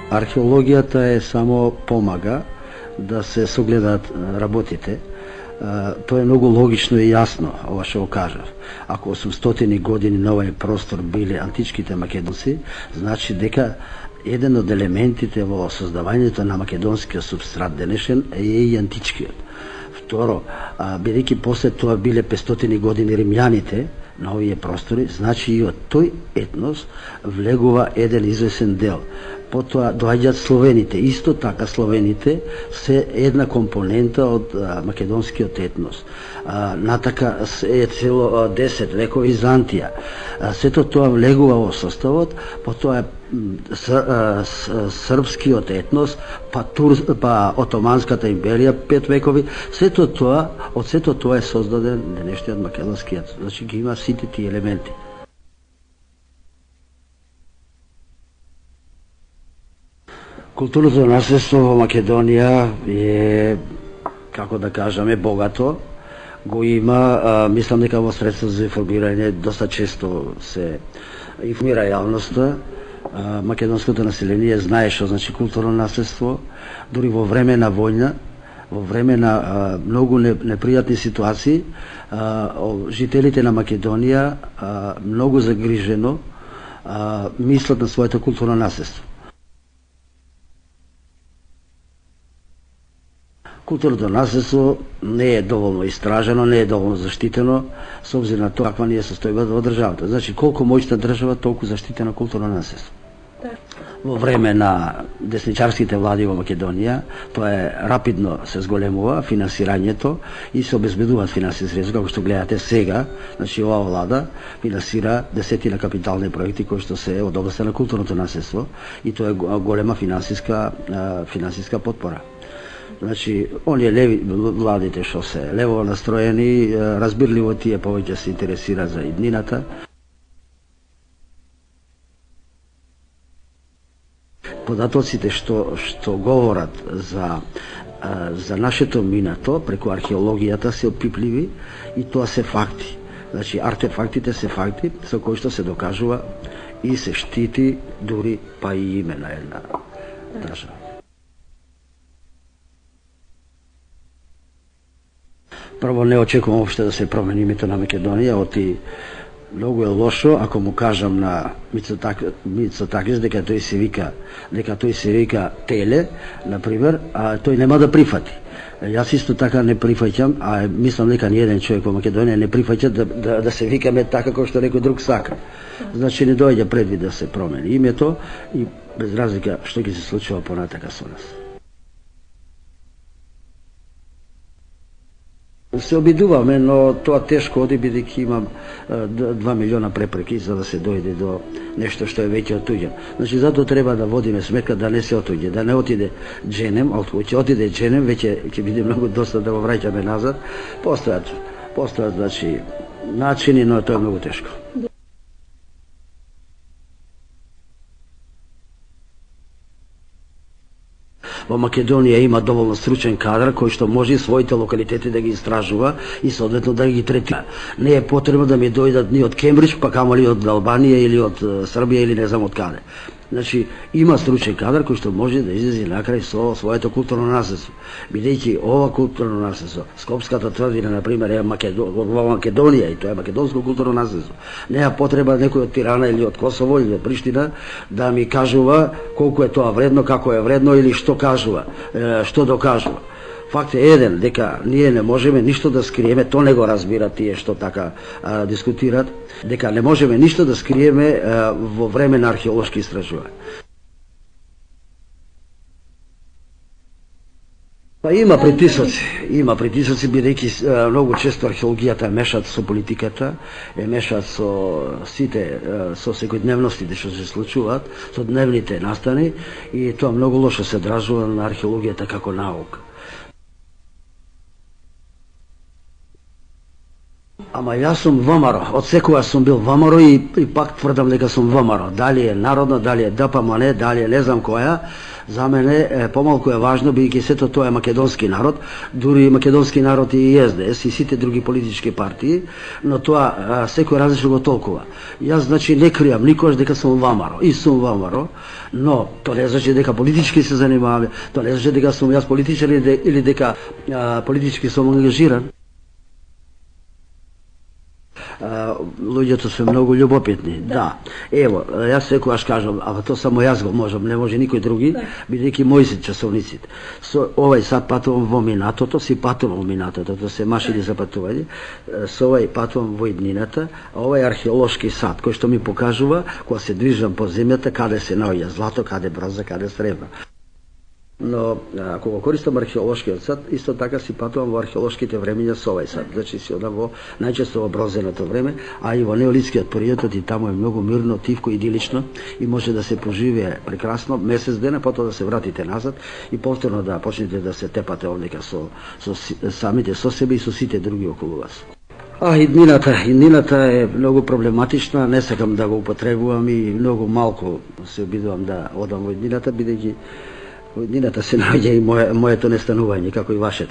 Археологијата е само помага да се согледаат работите. Тоа е многу логично и јасно, ова што го кажав. Ако 800 години на овој простор биле античките македонци, значи дека еден од елементите во создавањето на македонскиот супстрат денешен е и античкиот. Второ, бидејќи после тоа биле 500 години римјаните на овие простори, значи и од тој етнос влегува еден извесен дел. Потоа доаѓаат словените. Исто така словените се една компонента од македонскиот етнос. Натака е цело 10 векови Византија. Сето тоа влегува во составот, потоа српскиот етнос, па Отоманската империја 5 векови. Од сето тоа е создаден денешниот македонскиот. Значи ги има сите тие елементи. Културното наследство во Македонија е, како да кажаме, богато. Го има, мислам дека во средства за информирање доста често се информира јавноста. Македонското население знае што значи културно наследство, дури во време на војна, во време на многу непријатни ситуации, жителите на Македонија многу загрижено мислат на своето културно наследство. Културното наследство не е доволно истражено, не е доволно заштитено, со обзир на тоа каква ни е состојбата во државата. Значи, колку моќна држава, толку заштитено културно наследство. Во време на десничарските влади во Македонија, тоа е рапидно се зголемува финансирањето и се обезбедуваат финансиски средства, како што гледате сега. Значи, оваа влада финансира десетина капитални проекти кои што се од областта на културното наследство и тоа е голема финансиска потпора. Значи, оние леви владите што се лево настроени, разбирливо тие повеќе се интересира за иднината. Податоците што говорат за нашето минато преку археологијата се опипливи и тоа се факти. Значи, артефактите се факти со кои што се докажува и се штити дури па и име на една држава. Прво, не очекувам опште да се промени името на Македонија, оти многу е лошо ако му кажам на Мицотакис дека тој се вика Теле, например, а тој нема да прифати. Јас исто така не прифаќам, а мислам дека ни еден човек во Македонија не прифаќа да се викаме така како што некој друг сака. Значи не доаѓа предвид да се промени името и без разлика што ќе се случува понатака со нас. Се обидуваме, но тоа тешко оди, бидејќи имам 2 милиона препреки за да се дојде до нешто што е веќе отуѓено. Значи, затоа треба да водиме сметка да не се отуѓе, да не отиде Дженем, а ќе отиде Дженем, веќе ќе биде многу доста да го враќаме назад. Постојат, значи, начини, но тоа е многу тешко. Во Македонија има доволно стручен кадар кој што може своите локалитети да ги истражува и соодветно да ги третира. Не е потребно да ми дојдат ни од Кембридж, па камоли од Албанија или од Србија или не знам од каде. Значи, има стручен кадар кој што може да излезе накрај со своето културно наследство. Бидејќи ова културно наследство, Скопската тврдина, например, е во Македонија и тоа е македонско културно наследство. Неа потреба некој од Тирана или од Косово или од Приштина да ми кажува колку е тоа вредно, како е вредно или што кажува, што докажува. Факт е еден, дека ние не можеме ништо да скриеме, то не го разбира тие што така дискутират, дека не можеме ништо да скриеме во време на археолошки истражувања. Па има притисоци, бидејќи многу често археологијата е мешат со политиката, е мешат со сите, со секојдневностите што се случуваат, со дневните настани и тоа многу лошо се одражува на археологијата како наука. Ама јас сум ВМРО, од секогаш сум бил ВМРО и пак тврдам дека сум ВМРО. Дали е народно, дали е ДПМН, дали е не знам која, за мене помалку е важно, бидејќи сето тоа е македонски народ, дури и македонски народ и СДС и сите други политички партии, но тоа секој различно го толкува. Јас значи не кријам никогаш дека сум ВМРО, и сум ВМРО, но тоа не значи дека политички се занимаваме, тоа не значи дека сум јас политичар или дека политички сум ангажиран. Луѓето се многу љубопитни. Да. Ево, јас секогаш кажам, ама тоа само јас го можам, не може никој други, бидејќи мои се часовниците. Со овај сад патувам во минатото, си патувам во минатото, тоа се машини за патување. Со овај патувам во иднината, а овај археолошки сад кој што ми покажува кога се движам по земјата каде се наоѓа злато, каде бронза, каде сребро. Но ако го користам археолошкиот сад, исто така си патувам во археолошките времења со овај сад. Значи си одам во најчесто во бронзеното време, а и во неолитскиот период, и таму е многу мирно, тивко, идилично и може да се поживее прекрасно месец дена, потоа да се вратите назад и повторно да почнете да се тепате овдека со самите со себе и со сите други околу вас. Иднината е многу проблематична, не сакам да го употребувам и многу малку се обидувам да одам во иднината, бидејќи во иднината се наоѓа и моето нестанување, како и вашето.